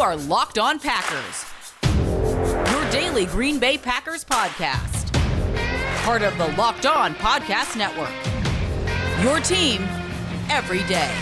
are Locked On Packers, your daily Green Bay Packers podcast. Part of the Locked On Podcast Network, your team every day.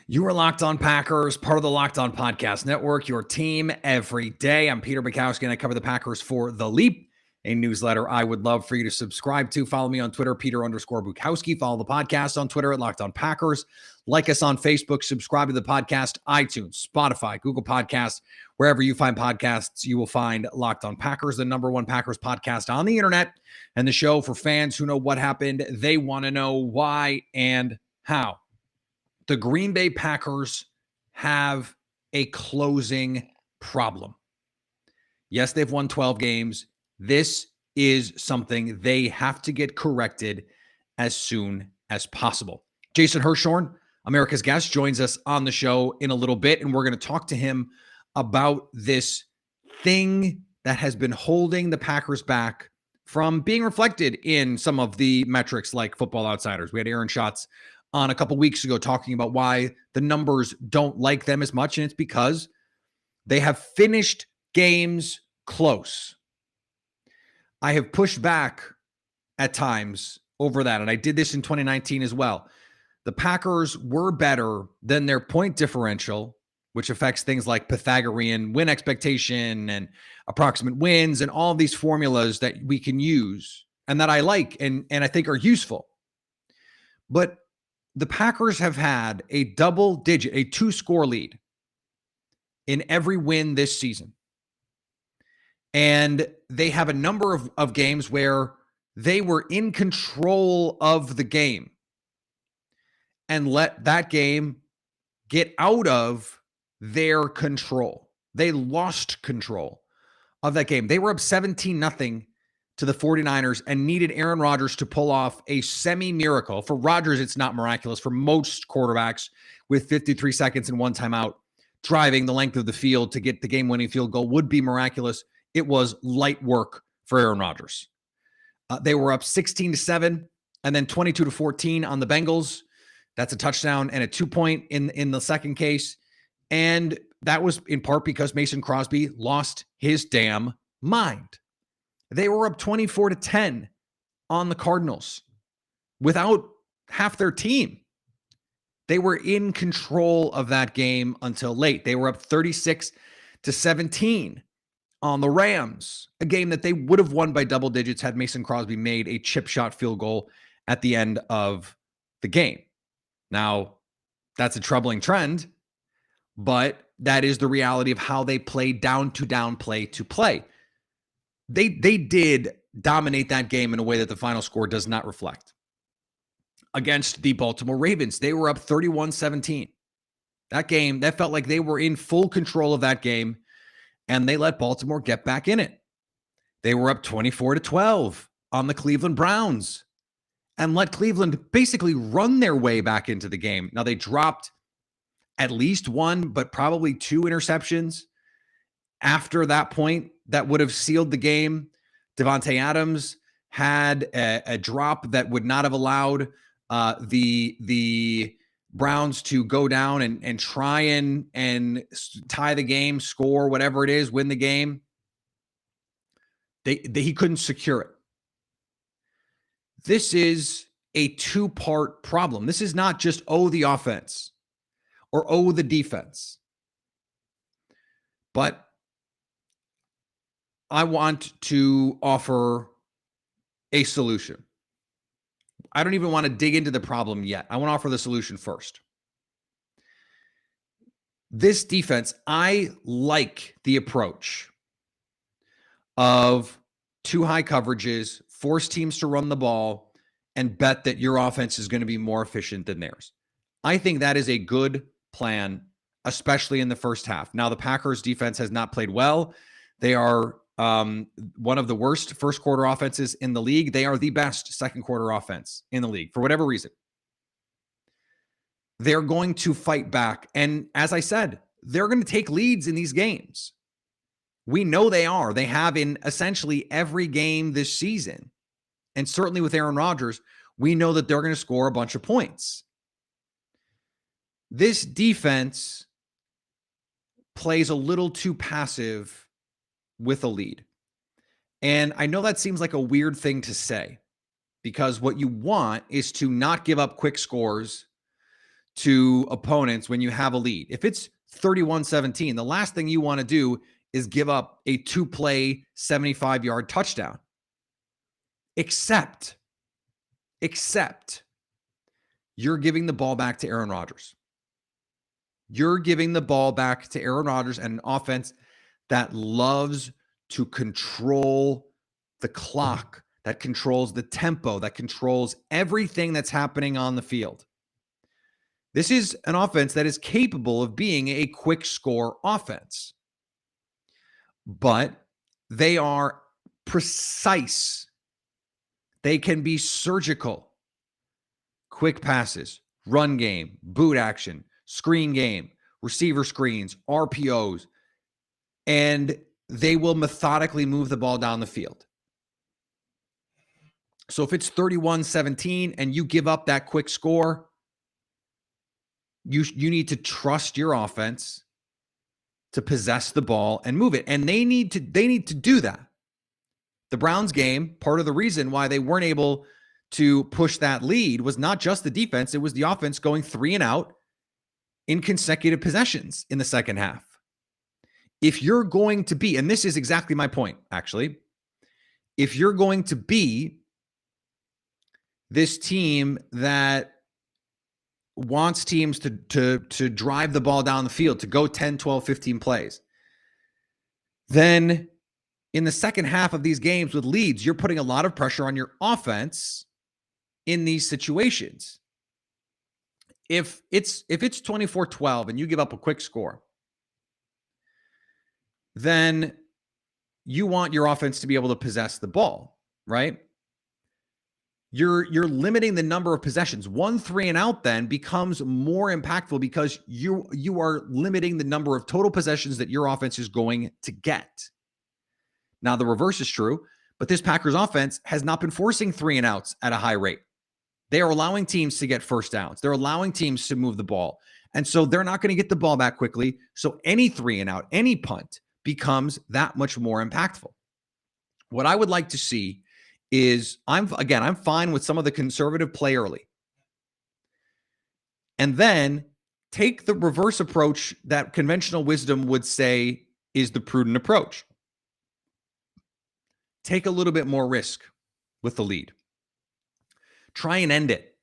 You are Locked On Packers, part of the Locked On Podcast Network, your team every day. I'm Peter Bakhtiari, and I cover the Packers for The Leap, a newsletter I would love for you to subscribe to. Follow me on Twitter, Peter_Bukowski. Follow the podcast on Twitter at Locked On Packers. Like us on Facebook. Subscribe to the podcast, iTunes, Spotify, Google Podcasts. Wherever you find podcasts, you will find Locked On Packers, the number one Packers podcast on the internet, and the show for fans who know what happened. They want to know why and how. The Green Bay Packers have a closing problem. Yes, they've won 12 games. This is something they have to get corrected as soon as possible. Jason Hirschhorn, America's guest, joins us on the show in a little bit, and we're going to talk to him about this thing that has been holding the Packers back from being reflected in some of the metrics like Football Outsiders. We had Aaron Schatz on a couple weeks ago talking about why the numbers don't like them as much, and it's because they have finished games close. I have pushed back at times over that, and I did this in 2019 as well. The Packers were better than their point differential, which affects things like Pythagorean win expectation and approximate wins and all of these formulas that we can use and that I like and I think are useful. But the Packers have had a double-digit, a 2-score lead in every win this season. And they have a number of games where they were in control of the game and let that game get out of their control. They lost control of that game. They were up 17-0 to the 49ers and needed Aaron Rodgers to pull off a semi-miracle. For Rodgers, it's not miraculous. For most quarterbacks with 53 seconds and one timeout, driving the length of the field to get the game-winning field goal would be miraculous. It was light work for Aaron Rodgers. They were up 16-7 and then 22-14 on the Bengals. That's a touchdown and a 2-point in the second case. And that was in part because Mason Crosby lost his damn mind. They were up 24-10 on the Cardinals without half their team. They were in control of that game until late. They were up 36-17 on the Rams, a game that they would have won by double digits had Mason Crosby made a chip shot field goal at the end of the game. Now, that's a troubling trend, but that is the reality of how they play down to down, play to play. They did dominate that game in a way that the final score does not reflect. Against the Baltimore Ravens, they were up 31-17. That game, that felt like they were in full control of that game, and they let Baltimore get back in it. They were up 24-12 on the Cleveland Browns and let Cleveland basically run their way back into the game. Now, they dropped at least one, but probably two interceptions after that point that would have sealed the game. Devontae Adams had a drop that would not have allowed the Browns to go down and try and tie the game, score, whatever it is, win the game. He couldn't secure it. This is a two-part problem. This is not just, the offense or, the defense. But I want to offer a solution. I don't even want to dig into the problem yet. I want to offer the solution first. This defense, I like the approach of too high coverages, force teams to run the ball, and bet that your offense is going to be more efficient than theirs. I think that is a good plan, especially in the first half. Now, the Packers defense has not played well. They are one of the worst first quarter offenses in the league. They are the best second quarter offense in the league for whatever reason. They're going to fight back. And as I said, they're going to take leads in these games. We know they are. They have in essentially every game this season. And certainly with Aaron Rodgers, we know that they're going to score a bunch of points. This defense plays a little too passive with a lead. And I know that seems like a weird thing to say, because what you want is to not give up quick scores to opponents when you have a lead. If it's 31-17, the last thing you want to do is give up a 2-play 75-yard touchdown. Except you're giving the ball back to Aaron Rodgers. You're giving the ball back to Aaron Rodgers and an offense that loves to control the clock, that controls the tempo, that controls everything that's happening on the field. This is an offense that is capable of being a quick score offense, but they are precise. They can be surgical. Quick passes, run game, boot action, screen game, receiver screens, RPOs, and they will methodically move the ball down the field. So if it's 31-17 and you give up that quick score, you need to trust your offense to possess the ball and move it. And they need to do that. The Browns game, part of the reason why they weren't able to push that lead was not just the defense, it was the offense going 3 and out in consecutive possessions in the second half. If you're going to be, and this is exactly my point, actually, if you're going to be this team that wants teams to drive the ball down the field, to go 10, 12, 15 plays, then in the second half of these games with leads, you're putting a lot of pressure on your offense in these situations. If it's 24-12 and you give up a quick score, then you want your offense to be able to possess the ball, right? You're limiting the number of possessions. 1 3 and out then becomes more impactful because you are limiting the number of total possessions that your offense is going to get. Now, the reverse is true, but this Packers offense has not been forcing 3 and outs at a high rate. They are allowing teams to get first downs. They're allowing teams to move the ball. And so they're not going to get the ball back quickly. So any 3 and out, any punt becomes that much more impactful. What I would like to see is I'm fine with some of the conservative play early. And then take the reverse approach that conventional wisdom would say is the prudent approach. Take a little bit more risk with the lead. Try and end it.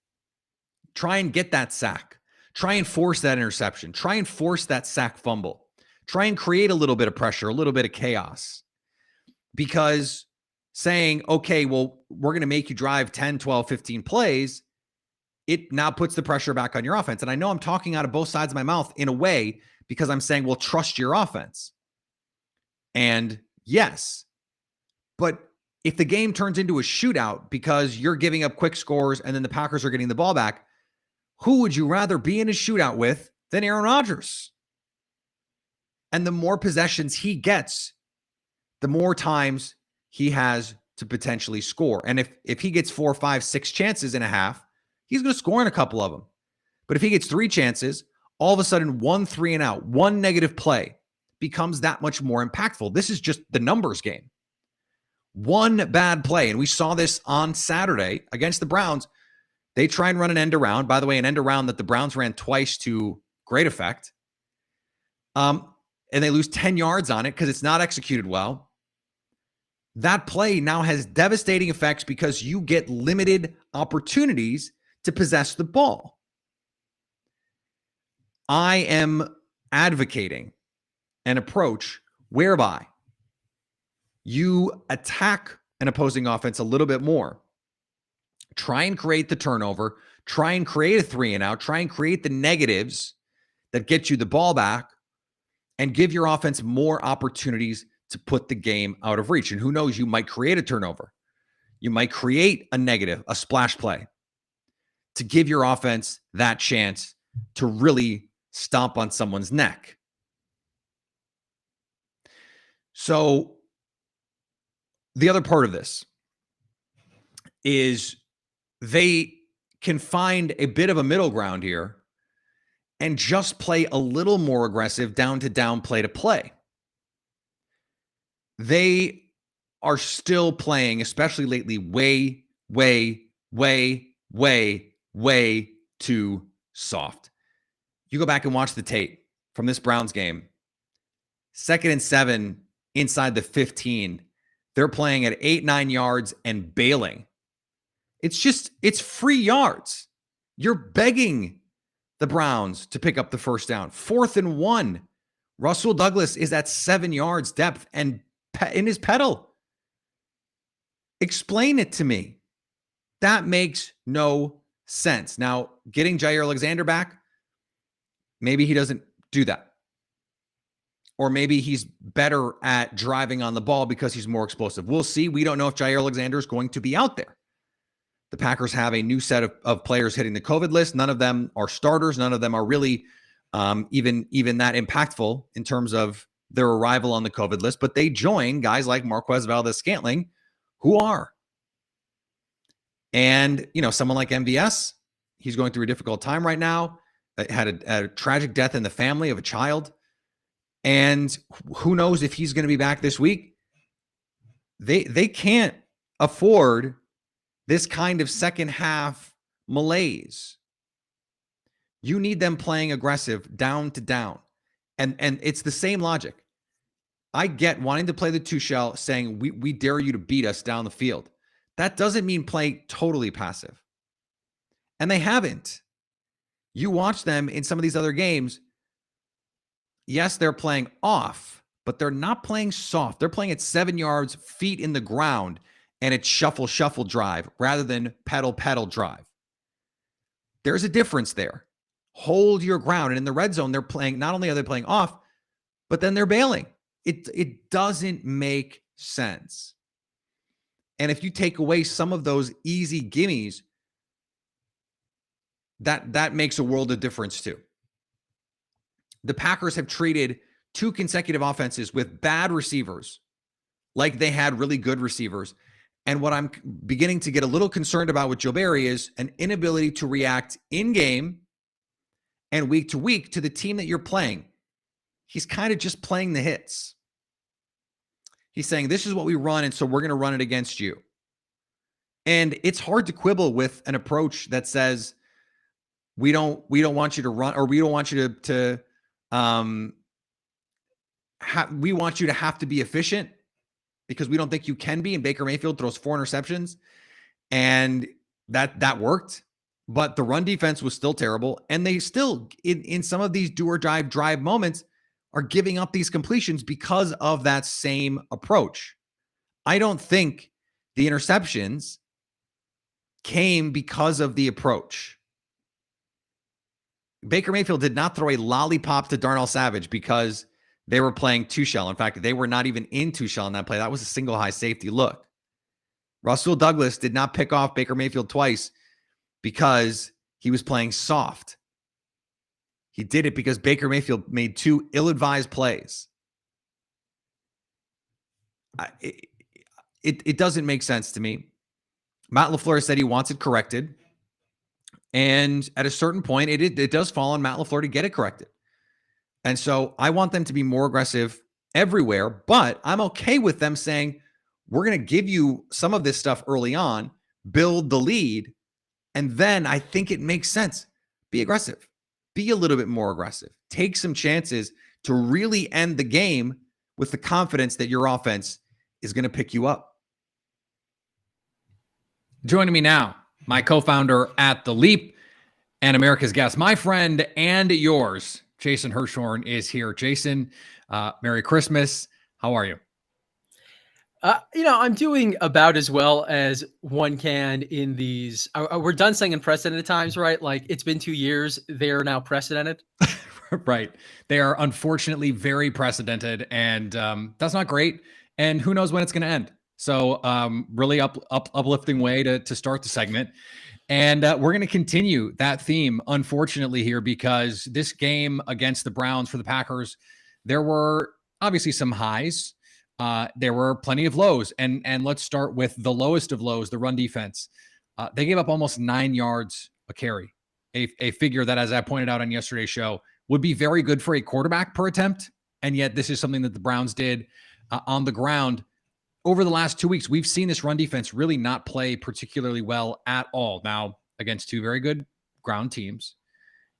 Try and get that sack. Try and force that interception. Try and force that sack fumble. Try and create a little bit of pressure, a little bit of chaos. Because saying, okay, well, we're going to make you drive 10, 12, 15 plays, it now puts the pressure back on your offense. And I know I'm talking out of both sides of my mouth in a way because I'm saying, well, trust your offense. And yes, but if the game turns into a shootout because you're giving up quick scores and then the Packers are getting the ball back, who would you rather be in a shootout with than Aaron Rodgers? And the more possessions he gets, the more times he has to potentially score. And if he gets 4, 5, 6 chances in a half, he's going to score in a couple of them. But if he gets 3 chances, all of a sudden 1 3 and out, 1 negative play becomes that much more impactful. This is just the numbers game. 1 bad play, and we saw this on Saturday against the Browns. They try and run an end around. By the way, an end around that the Browns ran twice to great effect. And they lose 10 yards on it because it's not executed well. That play now has devastating effects because you get limited opportunities to possess the ball. I am advocating an approach whereby you attack an opposing offense a little bit more. Try and create the turnover. Try and create a 3 and out. Try and create the negatives that get you the ball back and give your offense more opportunities to put the game out of reach. And who knows, you might create a turnover. You might create a negative, a splash play to give your offense that chance to really stomp on someone's neck. So the other part of this is they can find a bit of a middle ground here and just play a little more aggressive down to down, play to play. They are still playing, especially lately, way too soft. You go back and watch the tape from this Browns game. 2nd and 7 inside the 15. They're playing at 8-9 yards and bailing. It's free yards. You're begging the Browns to pick up the first down. 4th and 1. Russell Douglas is at 7 yards depth and in his pedal. Explain it to me. That makes no sense. Now, getting Jair Alexander back, maybe he doesn't do that. Or maybe he's better at driving on the ball because he's more explosive. We'll see. We don't know if Jair Alexander is going to be out there. The Packers have a new set of players hitting the COVID list. None of them are starters. None of them are really even that impactful in terms of their arrival on the COVID list. But they join guys like Marquez Valdes-Scantling, who are. And, someone like MVS, he's going through a difficult time right now. Had a tragic death in the family of a child. And who knows if he's going to be back this week. They can't afford this kind of second half malaise. You need them playing aggressive down to down. And it's the same logic. I get wanting to play the two shell, saying we dare you to beat us down the field. That doesn't mean play totally passive. And they haven't. You watch them in some of these other games. Yes, they're playing off, but they're not playing soft. They're playing at 7 yards, feet in the ground, and it's shuffle drive rather than pedal drive. There's a difference there. Hold your ground. And in the red zone, they're playing, not only are they playing off, but then they're bailing. It doesn't make sense. And if you take away some of those easy gimmies, that makes a world of difference too. The Packers have treated 2 consecutive offenses with bad receivers like they had really good receivers. And what I'm beginning to get a little concerned about with Joe Barry is an inability to react in game and week to week to the team that you're playing. He's kind of just playing the hits. He's saying, this is what we run, and so we're going to run it against you. And it's hard to quibble with an approach that says, we don't want you to run, or we don't want you we want you to have to be efficient because we don't think you can be. And Baker Mayfield throws 4 interceptions, and that worked. But the run defense was still terrible, and they still, in some of these do or drive moments, are giving up these completions because of that same approach. I don't think the interceptions came because of the approach. Baker Mayfield did not throw a lollipop to Darnell Savage because they were playing two shell. In fact, they were not even in two shell in that play. That was a single high safety look. Russell Douglas did not pick off Baker Mayfield twice because he was playing soft. He did it because Baker Mayfield made 2 ill-advised plays. It doesn't make sense to me. Matt LaFleur said he wants it corrected. And at a certain point, it does fall on Matt LaFleur to get it corrected. And so I want them to be more aggressive everywhere, but I'm okay with them saying, we're going to give you some of this stuff early on, build the lead, and then I think it makes sense. Be aggressive. Be a little bit more aggressive. Take some chances to really end the game with the confidence that your offense is going to pick you up. Joining me now, my co-founder at The Leap and America's guest, my friend and yours, Jason Hirschhorn, is here. Jason, Merry Christmas. How are you? I'm doing about as well as one can in these. We're done saying unprecedented times, right? Like, it's been 2 years. They're now precedented. Right. They are unfortunately very precedented, and that's not great. And who knows when it's going to end. So really uplifting way to start the segment. And we're going to continue that theme, unfortunately, here, because this game against the Browns for the Packers, there were obviously some highs. There were plenty of lows. And let's start with the lowest of lows, the run defense. They gave up almost 9 yards a carry, a figure that, as I pointed out on yesterday's show, would be very good for a quarterback per attempt. And yet this is something that the Browns did on the ground. Over the last 2 weeks, we've seen this run defense really not play particularly well at all. Now, against two very good ground teams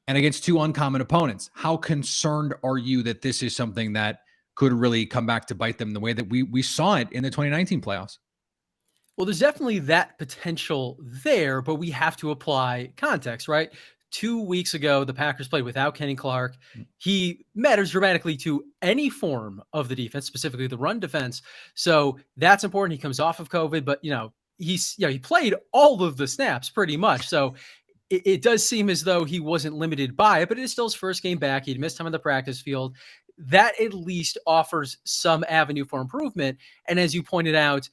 and against two uncommon opponents, how concerned are you that this is something that could really come back to bite them the way that we saw it in the 2019 playoffs? Well, there's definitely that potential there, but we have to apply context, right? 2 weeks ago, the Packers played without Kenny Clark. He matters dramatically to any form of the defense, specifically the run defense. So that's important. He comes off of COVID, but he played all of the snaps pretty much. So it does seem as though he wasn't limited by it, but it is still his first game back. He'd missed time on the practice field. That at least offers some avenue for improvement. And as you pointed out,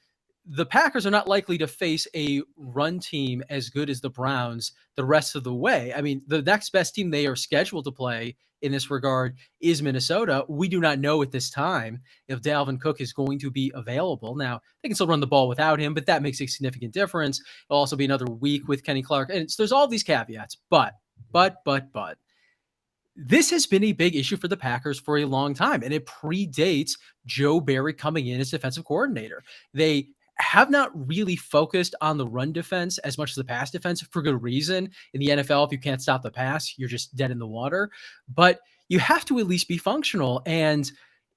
the Packers are not likely to face a run team as good as the Browns the rest of the way. I mean, the next best team they are scheduled to play in this regard is Minnesota. We do not know at this time if Dalvin Cook is going to be available. Now, they can still run the ball without him, but that makes a significant difference. It'll also be another week with Kenny Clark. And there's all these caveats, but this has been a big issue for the Packers for a long time, and it predates Joe Barry coming in as defensive coordinator. They have not really focused on the run defense as much as the pass defense for good reason. In the NFL, if you can't stop the pass, you're just dead in the water. But you have to at least be functional. And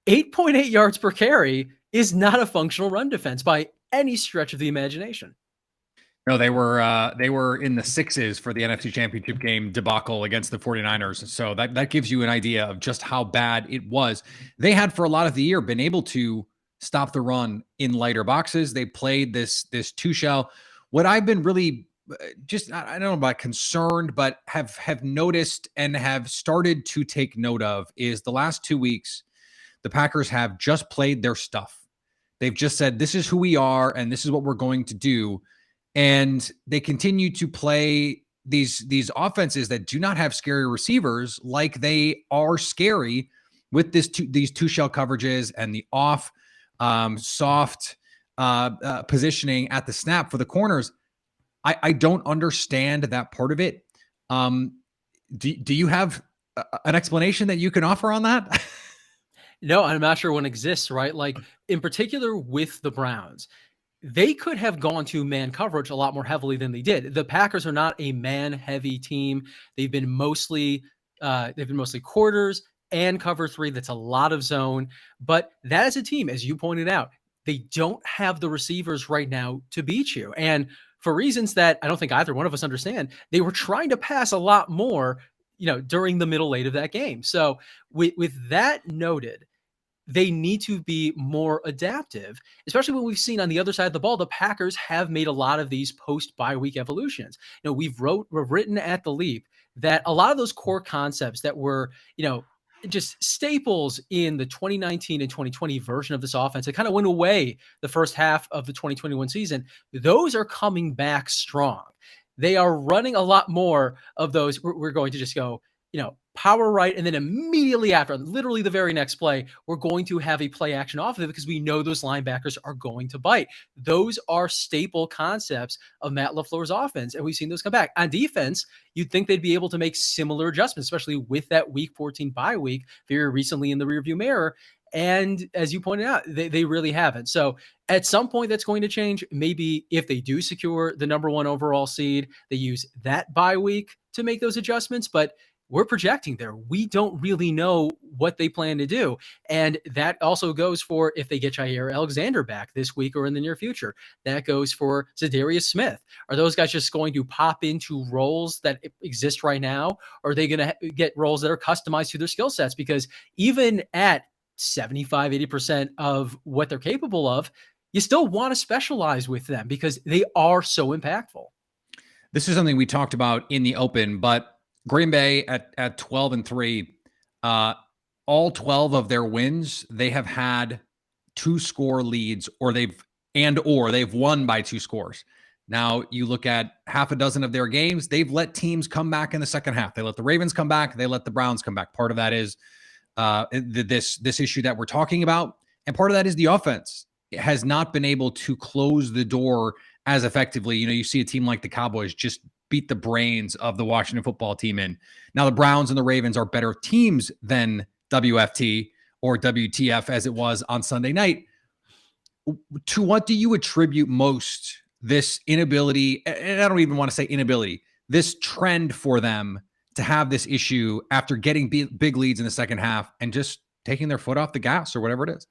8.8 yards per carry is not a functional run defense by any stretch of the imagination. No, they were in the sixes for the NFC Championship game debacle against the 49ers. So that gives you an idea of just how bad it was. They had for a lot of the year been able to stop the run in lighter boxes. They played this two shell. What I've been really just, I don't know about concerned, but have noticed and have started to take note of is the last 2 weeks, the Packers have just played their stuff. They've just said, this is who we are and this is what we're going to do. And they continue to play these offenses that do not have scary receivers like they are scary with these two shell coverages and the off soft positioning at the snap for the corners. I don't understand that part of it. Do you have an explanation that you can offer on that? No, I'm not sure one exists, right? Like in particular with the Browns, they could have gone to man coverage a lot more heavily than they did. The Packers are not a man-heavy team. They've been mostly quarters and cover three. That's a lot of zone. But that is a team, as you pointed out, they don't have the receivers right now to beat you. And for reasons that I don't think either one of us understand, they were trying to pass a lot more, during the middle late of that game. So with that noted, they need to be more adaptive, especially when we've seen on the other side of the ball, the Packers have made a lot of these post-bye week evolutions. We've written at the Leap that a lot of those core concepts that were, just staples in the 2019 and 2020 version of this offense, it kind of went away the first half of the 2021 season. Those are coming back strong. They are running a lot more of those. We're going to just go, power right. And then immediately after, literally the very next play, we're going to have a play action off of it because we know those linebackers are going to bite. Those are staple concepts of Matt LaFleur's offense. And we've seen those come back. On defense, you'd think they'd be able to make similar adjustments, especially with that week 14 bye week very recently in the rearview mirror. And as you pointed out, they really haven't. So at some point that's going to change. Maybe if they do secure the number 1 overall seed, they use that bye week to make those adjustments. But we're projecting there. We don't really know what they plan to do. And that also goes for if they get Jair Alexander back this week or in the near future. That goes for Zadarius Smith. Are those guys just going to pop into roles that exist right now? Or are they going to get roles that are customized to their skill sets? Because even at 75, 80% of what they're capable of, you still want to specialize with them because they are so impactful. This is something we talked about in the open, but Green Bay at 12-3, all 12 of their wins, they have had 2-score leads, or they've won by 2 scores. Now you look at half a dozen of their games, they've let teams come back in the second half. They let the Ravens come back. They let the Browns come back. Part of that is this issue that we're talking about. And part of that is the offense has not been able to close the door as effectively. You see a team like the Cowboys just beat the brains of the Washington football team in. Now the Browns and the Ravens are better teams than WFT or WTF as it was on Sunday night. To what do you attribute most this inability, and I don't even want to say inability, this trend for them to have this issue after getting big leads in the second half and just taking their foot off the gas or whatever it is?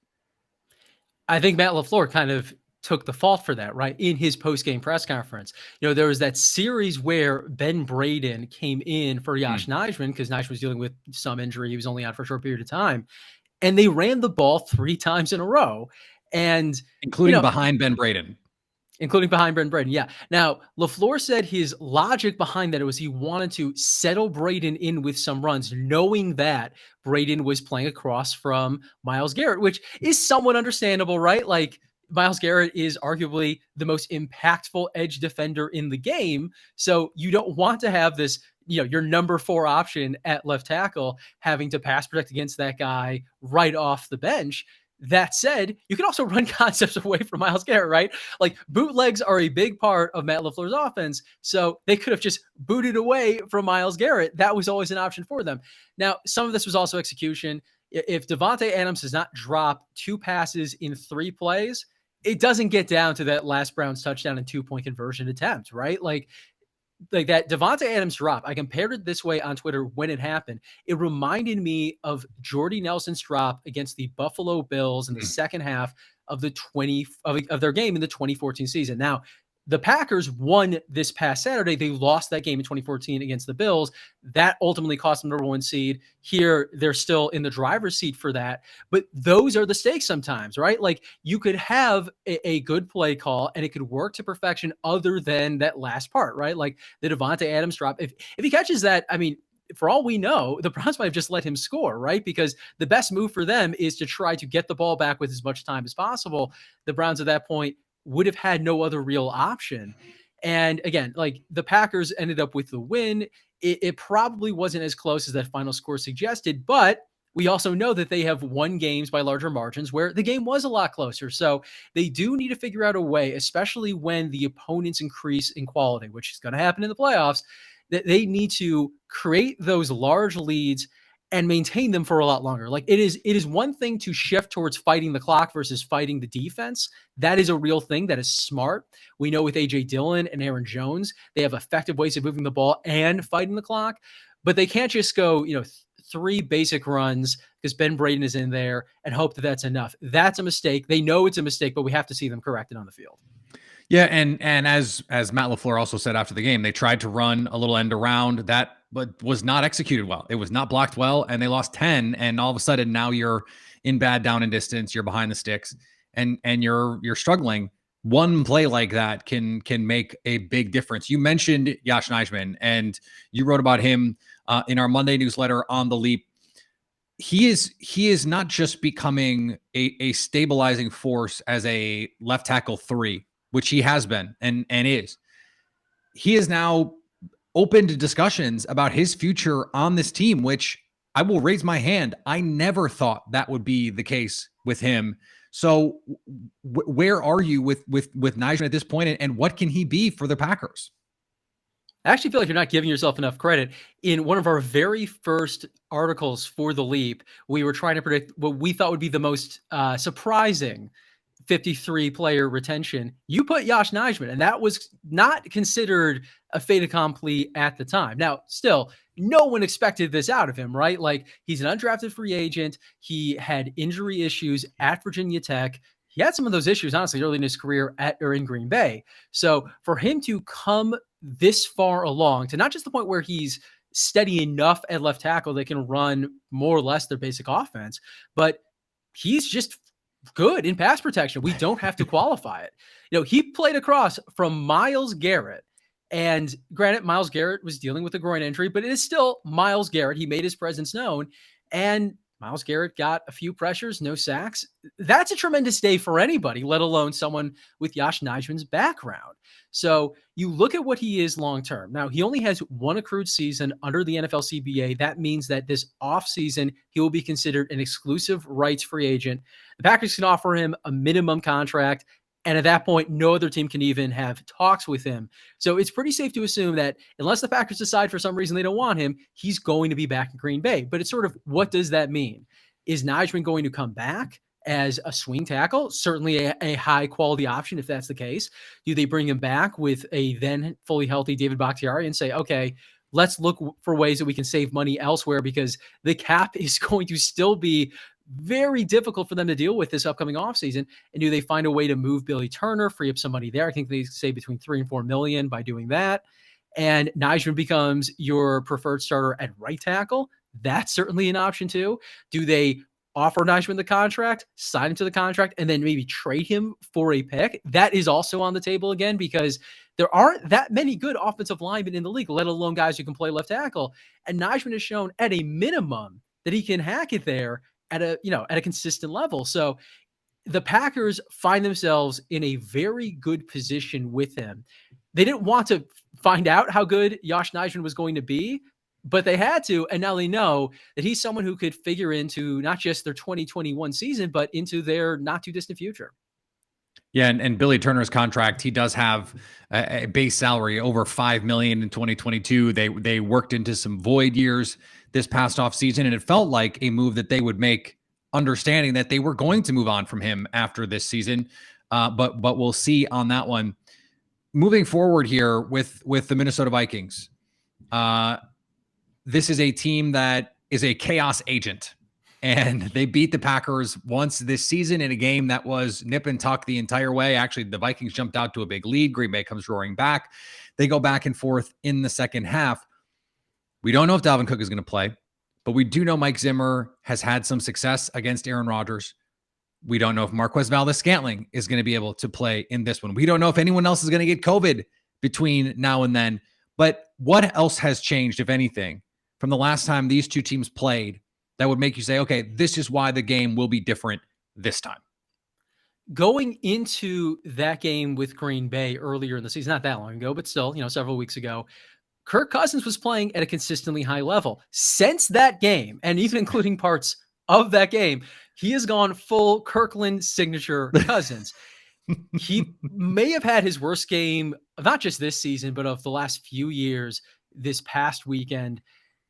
I think Matt LaFleur kind of took the fault for that, right? In his post-game press conference. There was that series where Ben Braden came in for Yosh Nijman because Nijman was dealing with some injury. He was only out for a short period of time. And they ran the ball 3 times in a row. And including behind Ben Braden. Including behind Ben Braden, yeah. Now, LaFleur said his logic behind that was he wanted to settle Braden in with some runs, knowing that Braden was playing across from Myles Garrett, which is somewhat understandable, right? Like, Myles Garrett is arguably the most impactful edge defender in the game. So you don't want to have this, your number 4 option at left tackle having to pass protect against that guy right off the bench. That said, you can also run concepts away from Myles Garrett, right? Like, bootlegs are a big part of Matt LaFleur's offense, so they could have just booted away from Myles Garrett. That was always an option for them. Now, some of this was also execution. If Davante Adams does not drop 2 passes in 3 plays, it doesn't get down to that last Browns touchdown and 2-point conversion attempt, right? Like that Davante Adams drop, I compared it this way on Twitter when it happened. It reminded me of Jordy Nelson's drop against the Buffalo Bills in the second half of their game in the 2014 season. Now, the Packers won this past Saturday. They lost that game in 2014 against the Bills. That ultimately cost them the number 1 seed. Here, they're still in the driver's seat for that. But those are the stakes sometimes, right? Like, you could have a good play call and it could work to perfection other than that last part, right? Like the Davante Adams drop. If he catches that, I mean, for all we know, the Browns might have just let him score, right? Because the best move for them is to try to get the ball back with as much time as possible. The Browns at that point would have had no other real option. And again, like, the Packers ended up with the win. It probably wasn't as close as that final score suggested, but we also know that they have won games by larger margins where the game was a lot closer. So they do need to figure out a way, especially when the opponents increase in quality, which is going to happen in the playoffs, that they need to create those large leads and maintain them for a lot longer. Like, it is one thing to shift towards fighting the clock versus fighting the defense. That is a real thing. That is smart. We know with A.J. Dillon and Aaron Jones, they have effective ways of moving the ball and fighting the clock, but they can't just go, 3 basic runs because Ben Braden is in there and hope that that's enough. That's a mistake. They know it's a mistake, but we have to see them correct it on the field. Yeah, and as Matt LaFleur also said after the game, they tried to run a little end around that, but was not executed well. It was not blocked well, and they lost 10. And all of a sudden, now you're in bad down and distance. You're behind the sticks, and you're struggling. One play like that can make a big difference. You mentioned Yosh Nijman, and you wrote about him in our Monday newsletter on the Leap. He is not just becoming a stabilizing force as a left tackle 3, which he has been and is. He is now open to discussions about his future on this team, which I will raise my hand. I never thought that would be the case with him. So where are you with Nijman at this point, and what can he be for the Packers? I actually feel like you're not giving yourself enough credit. In one of our very first articles for The Leap, we were trying to predict what we thought would be the most surprising 53 player retention. You put Yosh Nijman, and that was not considered a fait accompli at the time. Now, still, no one expected this out of him, right? Like, he's an undrafted free agent. He had injury issues at Virginia Tech. He had some of those issues, honestly, early in his career in Green Bay. So for him to come this far along, to not just the point where he's steady enough at left tackle that can run more or less their basic offense, but he's just good in pass protection. We don't have to qualify it. He played across from Myles Garrett. And granted, Myles Garrett was dealing with a groin injury, but it is still Myles Garrett. He made his presence known. And Myles Garrett got a few pressures, no sacks. That's a tremendous day for anybody, let alone someone with Josh Nijman's background. So you look at what he is long-term. Now, he only has one accrued season under the NFL CBA. That means that this offseason, he will be considered an exclusive rights free agent. The Packers can offer him a minimum contract. And at that point, no other team can even have talks with him. So it's pretty safe to assume that unless the Packers decide for some reason they don't want him, he's going to be back in Green Bay. But it's sort of, what does that mean? Is Nijman going to come back as a swing tackle? Certainly a high quality option if that's the case. Do they bring him back with a then fully healthy David Bakhtiari and say, okay, let's look for ways that we can save money elsewhere because the cap is going to still be very difficult for them to deal with this upcoming offseason. And do they find a way to move Billy Turner, free up some money there? I think they say between $3 and $4 million by doing that. And Nijman becomes your preferred starter at right tackle. That's certainly an option too. Do they offer Nijman the contract, sign him to the contract, and then maybe trade him for a pick? That is also on the table again, because there aren't that many good offensive linemen in the league, let alone guys who can play left tackle. And Nijman has shown at a minimum that he can hack it there at a consistent level. So the Packers find themselves in a very good position with him. They didn't want to find out how good Josh Nijman was going to be, but they had to. And now they know that he's someone who could figure into not just their 2021 season, but into their not too distant future. Yeah, and Billy Turner's contract, he does have a base salary over $5 million in 2022. They worked into some void years this past offseason, and it felt like a move that they would make, understanding that they were going to move on from him after this season. But we'll see on that one. Moving forward here with the Minnesota Vikings, this is a team that is a chaos agent. And they beat the Packers once this season in a game that was nip and tuck the entire way. Actually, the Vikings jumped out to a big lead. Green Bay comes roaring back. They go back and forth in the second half. We don't know if Dalvin Cook is going to play, but we do know Mike Zimmer has had some success against Aaron Rodgers. We don't know if Marquez Valdes-Scantling is going to be able to play in this one. We don't know if anyone else is going to get COVID between now and then. But what else has changed, if anything, from the last time these two teams played that would make you say, okay, this is why the game will be different this time? Going into that game with Green Bay earlier in the season, not that long ago, but still, several weeks ago, Kirk Cousins was playing at a consistently high level. Since that game, and even including parts of that game, he has gone full Kirkland signature Cousins. He may have had his worst game, not just this season, but of the last few years this past weekend.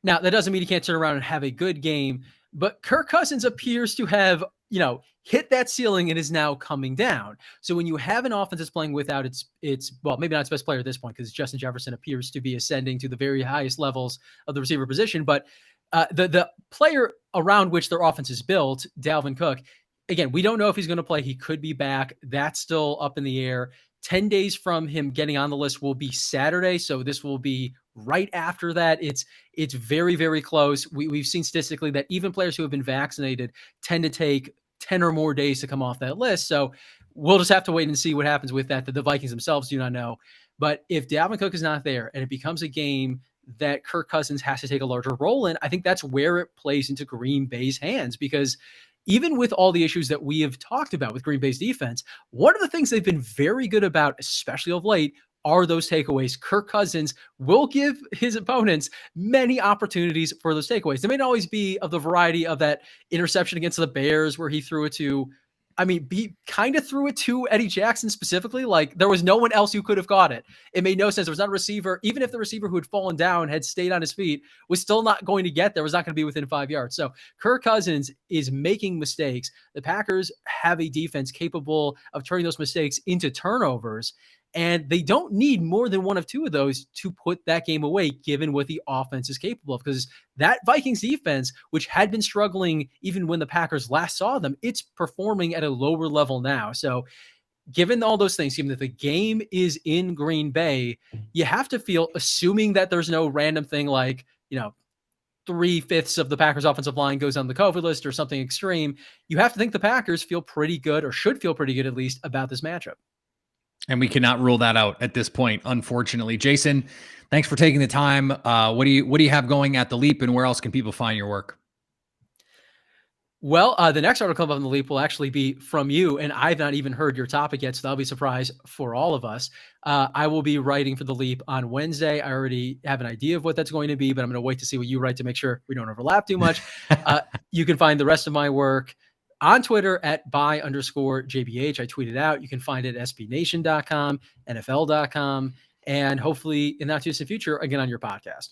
Now, that doesn't mean he can't turn around and have a good game, but Kirk Cousins appears to have, hit that ceiling and is now coming down. So when you have an offense that's playing without its well, maybe not its best player at this point, because Justin Jefferson appears to be ascending to the very highest levels of the receiver position, but the player around which their offense is built, Dalvin Cook, again, we don't know if he's going to play. He could be back. That's still up in the air. 10 days from him getting on the list will be Saturday. So this will be right after that. It's very, very close. We've seen statistically that even players who have been vaccinated tend to take 10 or more days to come off that list. So we'll just have to wait and see what happens with that the Vikings themselves do not know. But if Dalvin Cook is not there and it becomes a game that Kirk Cousins has to take a larger role in, I think that's where it plays into Green Bay's hands, because even with all the issues that we have talked about with Green Bay's defense, one of the things they've been very good about, especially of late, are those takeaways. Kirk Cousins will give his opponents many opportunities for those takeaways. They may not always be of the variety of that interception against the Bears where he threw it to, he kind of threw it to Eddie Jackson specifically. Like, there was no one else who could have got it. It made no sense. There was not a receiver. Even if the receiver who had fallen down had stayed on his feet, was still not going to get there, was not going to be within 5 yards. So Kirk Cousins is making mistakes. The Packers have a defense capable of turning those mistakes into turnovers. And they don't need more than one of two of those to put that game away, given what the offense is capable of. Because that Vikings defense, which had been struggling even when the Packers last saw them, it's performing at a lower level now. So given all those things, given that the game is in Green Bay, you have to feel, assuming that there's no random thing like, 3/5 of the Packers offensive line goes on the COVID list or something extreme, you have to think the Packers feel pretty good, or should feel pretty good at least, about this matchup. And we cannot rule that out at this point, unfortunately. Jason, thanks for taking the time. What do you have going at The Leap, and where else can people find your work? Well, the next article up on the Leap will actually be from you, and I've not even heard your topic yet, so that'll be a surprise for all of us. I will be writing for the Leap on Wednesday. I already have an idea of what that's going to be, but I'm going to wait to see what you write to make sure we don't overlap too much. You can find the rest of my work on Twitter at @by_JBH. I tweet it out. You can find it at SBNation.com, NFL.com, and hopefully in the not too distant future, again on your podcast.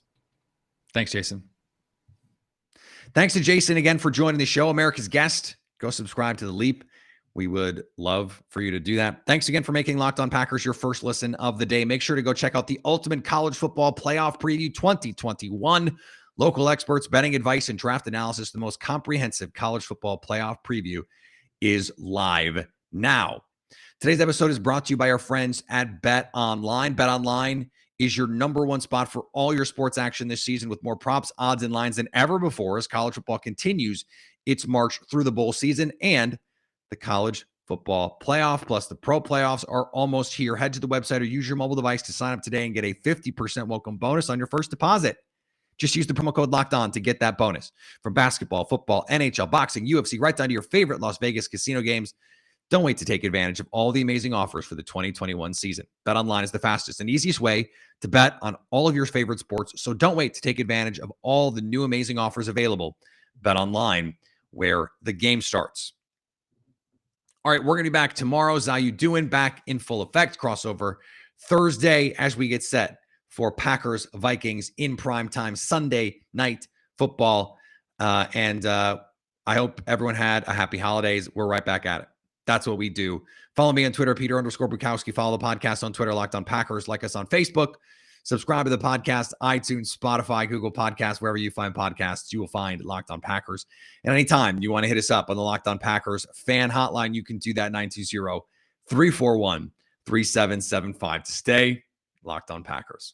Thanks, Jason. Thanks to Jason again for joining the show, America's guest. Go subscribe to The Leap. We would love for you to do that. Thanks again for making Locked On Packers your first listen of the day. Make sure to go check out the Ultimate College Football Playoff Preview 2021. Local experts, betting advice, and draft analysis. The most comprehensive college football playoff preview is live now. Today's episode is brought to you by our friends at Bet Online. Bet Online is your number one spot for all your sports action this season, with more props, odds, and lines than ever before as college football continues its march through the bowl season and the college football playoff. Plus, the pro playoffs are almost here. Head to the website or use your mobile device to sign up today and get a 50% welcome bonus on your first deposit. Just use the promo code Locked On to get that bonus. From basketball, football, NHL, boxing, UFC, right down to your favorite Las Vegas casino games. Don't wait to take advantage of all the amazing offers for the 2021 season. BetOnline is the fastest and easiest way to bet on all of your favorite sports, so don't wait to take advantage of all the new amazing offers available. BetOnline, where the game starts. All right, we're going to be back tomorrow. Zayu doing back in full effect. Crossover Thursday as we get set for Packers Vikings in primetime Sunday night football. I hope everyone had a happy holidays. We're right back at it. That's what we do. Follow me on Twitter, Peter_Bukowski. Follow the podcast on Twitter, Locked On Packers. Like us on Facebook. Subscribe to the podcast, iTunes, Spotify, Google Podcasts, wherever you find podcasts, you will find Locked On Packers. And anytime you want to hit us up on the Locked On Packers fan hotline, you can do that 920-341-3775 to stay Locked On Packers.